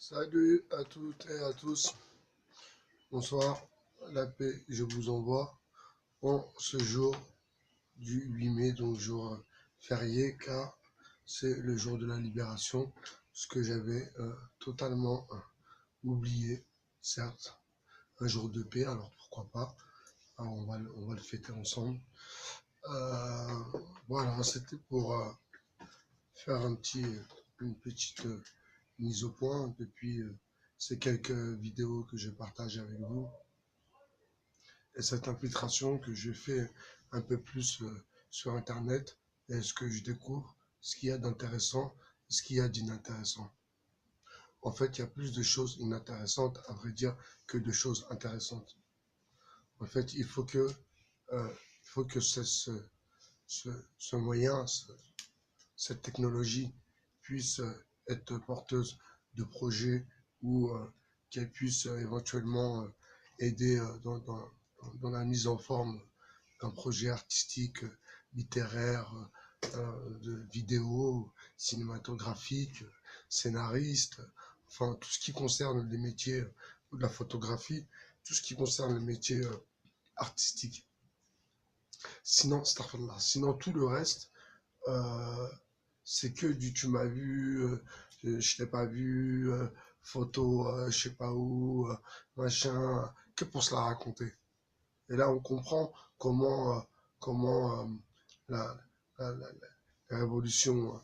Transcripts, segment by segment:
Salut à toutes et à tous. Bonsoir. La paix, je vous envoie en ce jour du 8 mai, donc jour férié, car c'est le jour de la libération, ce que j'avais totalement oublié, certes. Un jour de paix, alors pourquoi pas. Alors on va le fêter ensemble. Voilà, c'était pour faire une petite mise au point depuis ces quelques vidéos que je partage avec vous. Et cette infiltration que je fais un peu plus sur Internet, et ce que je découvre, ce qu'il y a d'intéressant, ce qu'il y a d'inintéressant. En fait, il y a plus de choses inintéressantes, à vrai dire, que de choses intéressantes. En fait, il faut que ce moyen, cette technologie puisse être porteuse de projets ou qu'elle puisse éventuellement aider dans la mise en forme d'un projet artistique, littéraire, de vidéo, cinématographique, scénariste, enfin tout ce qui concerne les métiers de la photographie, tout ce qui concerne les métiers artistiques. Sinon tout le reste, euh, c'est que du tu m'as vu, je t'ai pas vu, photo, je sais pas où, machin, que pour se la raconter. Et là, on comprend comment la, la, la, la révolution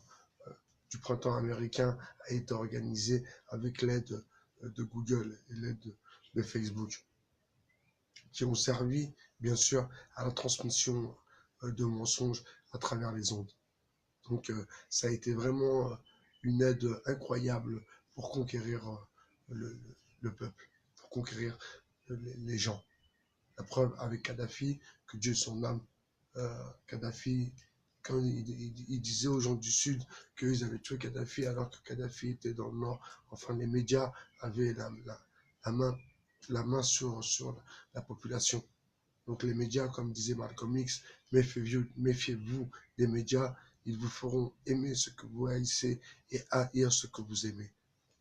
du printemps américain a été organisée avec l'aide de Google et l'aide de Facebook, qui ont servi, bien sûr, à la transmission de mensonges à travers les ondes. Donc, ça a été vraiment une aide incroyable pour conquérir le, le peuple, pour conquérir les gens. La preuve avec Kadhafi, que Dieu son âme, Kadhafi, quand il disait aux gens du Sud qu'ils avaient tué Kadhafi alors que Kadhafi était dans le Nord, enfin les médias avaient la main, sur la population. Donc les médias, comme disait Malcolm X, méfiez-vous des médias, ils vous feront aimer ce que vous haïssez et haïr ce que vous aimez.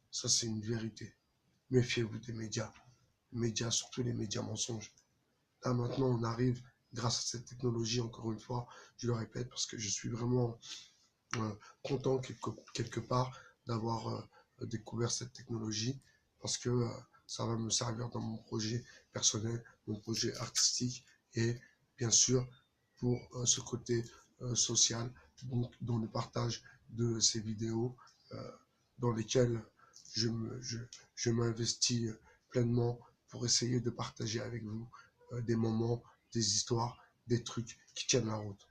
Ça, c'est une vérité. Méfiez-vous des médias, surtout les médias mensonges. Là, maintenant, on arrive, grâce à cette technologie, encore une fois, je le répète, parce que je suis vraiment content quelque part d'avoir découvert cette technologie, parce que ça va me servir dans mon projet personnel, mon projet artistique, et bien sûr, pour ce côté social, donc dans le partage de ces vidéos, euh, dans lesquelles je m'investis pleinement pour essayer de partager avec vous des moments, des histoires, des trucs qui tiennent la route.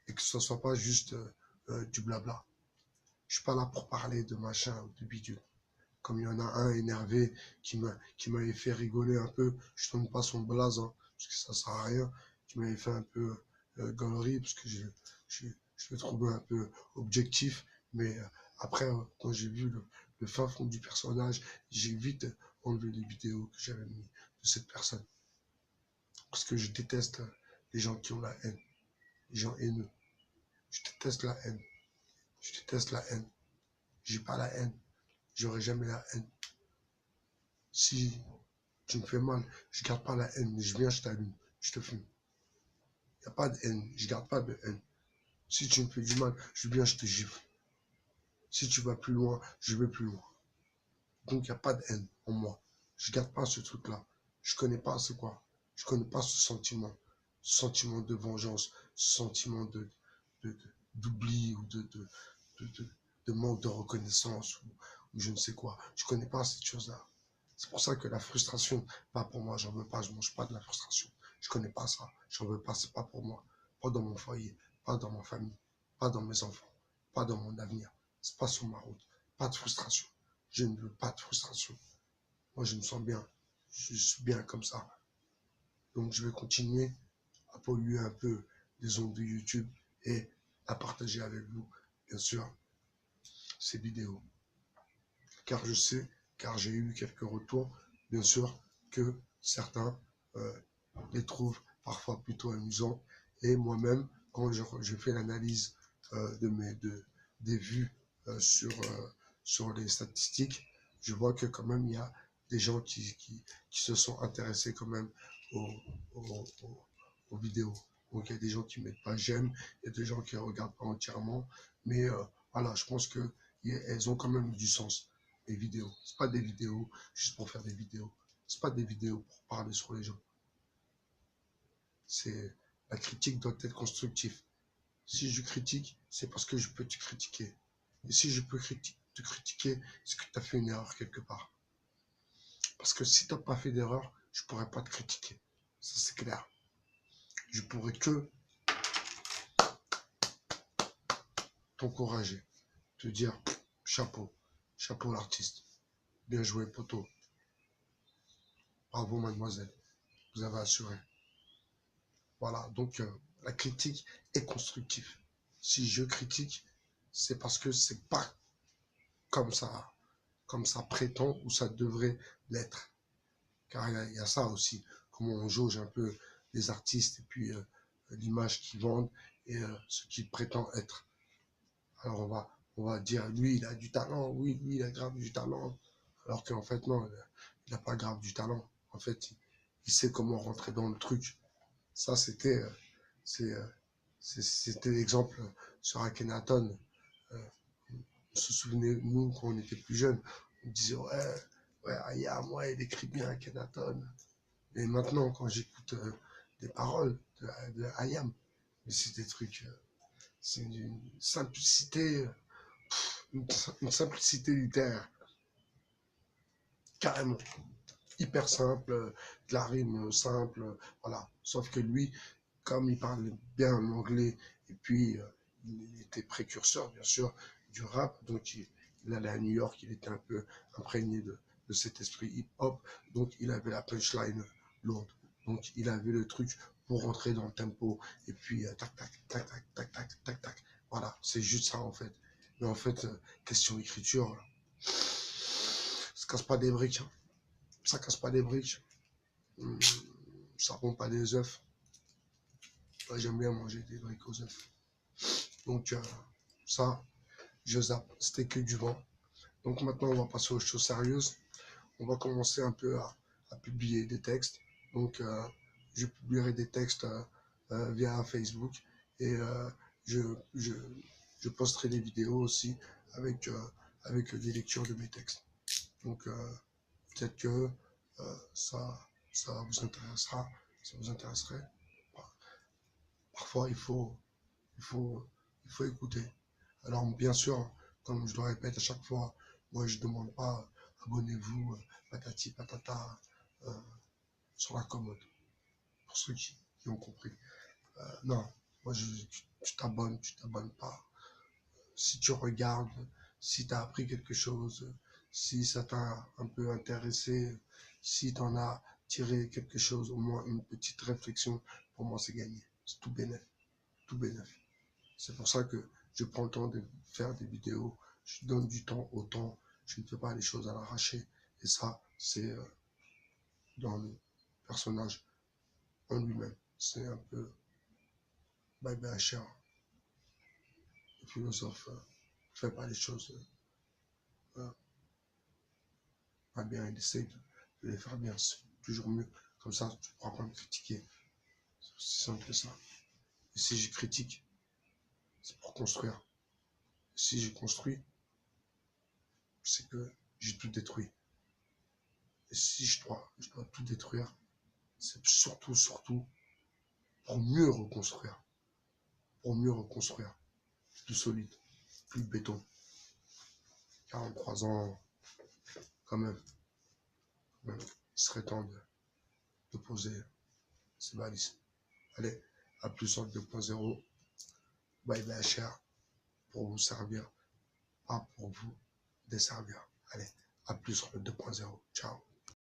Et que ce ne soit pas juste du blabla. Je suis pas là pour parler de machin ou de bidule. Comme il y en a un énervé qui m'avait fait rigoler un peu, je donne pas son blaze, hein, parce que ça sert à rien, qui m'avait fait un peu galerie, parce que je le trouvais un peu objectif, mais après, quand j'ai vu le fin fond du personnage, j'ai vite enlevé les vidéos que j'avais mis de cette personne. Parce que je déteste les gens qui ont la haine, les gens haineux. Je déteste la haine. Je déteste la haine. J'ai pas la haine. J'aurai jamais la haine. Si tu me fais mal, je garde pas la haine, mais je viens, je t'allume, je te fume. Y a pas de haine, je garde pas de haine. Si tu me fais du mal, je viens, je te gifle. Si tu vas plus loin, je vais plus loin. Donc y a pas de haine en moi. Je garde pas ce truc-là. Je connais pas c'est quoi. Je connais pas ce sentiment de vengeance, ce sentiment de, d'oubli ou de, de, de manque de reconnaissance ou je ne sais quoi. Je connais pas cette chose-là. C'est pour ça que la frustration, pas pour moi, j'en veux pas, je mange pas de la frustration. Je connais pas ça, j'en veux pas, c'est pas pour moi. Pas dans mon foyer, pas dans ma famille, pas dans mes enfants, pas dans mon avenir. C'est pas sur ma route. Pas de frustration. Je ne veux pas de frustration. Moi, je me sens bien. Je suis bien comme ça. Donc, je vais continuer à polluer un peu les ondes de YouTube et à partager avec vous, bien sûr, ces vidéos. Car je sais, car j'ai eu quelques retours, bien sûr, que certains euh, les trouvent parfois plutôt amusants. Et moi-même, quand je fais l'analyse des vues sur les statistiques, je vois que quand même, il y a des gens qui se sont intéressés quand même aux, aux, aux- aux vidéos. Donc, il y a des gens qui mettent pas j'aime, il y a des gens qui ne regardent pas entièrement. Mais voilà, je pense qu'elles ont quand même du sens, les vidéos. C'est pas des vidéos juste pour faire des vidéos. C'est pas des vidéos pour parler sur les gens. C'est La critique doit être constructive. Si je critique, c'est parce que je peux te critiquer. Et si je peux te critiquer, c'est que tu as fait une erreur quelque part. Parce que si tu n'as pas fait d'erreur, je ne pourrais pas te critiquer. Ça, c'est clair. Je pourrais que t'encourager, te dire chapeau, chapeau l'artiste. Bien joué, poteau. Bravo, mademoiselle. Vous avez assuré. Voilà, donc la critique est constructive. Si je critique, c'est parce que c'est pas comme ça, comme ça prétend ou ça devrait l'être. Car il y a ça aussi, comment on jauge un peu les artistes et puis l'image qu'ils vendent et ce qu'ils prétendent être. Alors on va dire, lui, il a du talent, oui, lui, il a grave du talent. Alors qu'en fait, non, il n'a pas grave du talent. En fait, il sait comment rentrer dans le truc. Ça, c'est, euh, c'était l'exemple sur Akhenaton. On se souvenait, nous, quand on était plus jeunes, on disait, ouais, Ayam, ouais, il écrit bien Akhenaton. Et maintenant, quand j'écoute des paroles de Ayam, c'est des trucs, c'est une simplicité, une simplicité littéraire, carrément, hyper simple, de la rime simple, voilà. Sauf que lui, comme il parle bien anglais, et puis il était précurseur, bien sûr, du rap, donc il allait à New York, il était un peu imprégné de cet esprit hip-hop, donc il avait la punchline lourde. Donc il avait le truc pour rentrer dans le tempo, et puis tac, tac, tac, tac, tac, tac, tac, tac. Voilà, c'est juste ça en fait. Mais en fait, question écriture, ça casse pas des briques, hein. Ça casse pas des briques. Hum, Ça rompt pas des œufs. Moi, j'aime bien manger des briques aux œufs. Donc ça, je zappe. C'était que du vent. Donc maintenant, on va passer aux choses sérieuses. On va commencer un peu à publier des textes. Donc je publierai des textes via Facebook et je, je, je posterai des vidéos aussi avec, avec des lectures de mes textes. Donc peut-être que ça vous intéressera, ça vous intéresserait. Parfois, il faut, il faut écouter. Alors, bien sûr, comme je le répète à chaque fois, moi, je ne demande pas abonnez-vous, patati patata, euh, sur la commode, pour ceux qui ont compris. Non, moi, tu t'abonnes, tu t'abonnes pas. Si tu regardes, si tu as appris quelque chose, si ça t'a un peu intéressé, si tu en as tiré quelque chose, au moins une petite réflexion, pour moi, c'est gagné. C'est tout bénef, tout bénef. C'est pour ça que je prends le temps de faire des vidéos. Je donne du temps au temps. Je ne fais pas les choses à l'arraché. Et ça, c'est dans le personnage en lui-même. C'est un peu Bye Cher, le philosophe. Ne fait pas les choses euh, pas bien. Il essaye de les faire bien. C'est toujours mieux. Comme ça, tu ne pourras pas me critiquer. C'est aussi simple que ça. Et si je critique, c'est pour construire. Si je construis, c'est que j'ai tout détruit. Et si je dois tout détruire, c'est surtout, pour mieux reconstruire. Pour mieux reconstruire. Plus solide, plus béton. 43 ans, quand même. Il serait temps de poser ses balises. Allez, à plus en 2.0. Bye bye cher. Pour vous servir, pas pour vous desservir. Allez, à plus sur le 2.0. Ciao.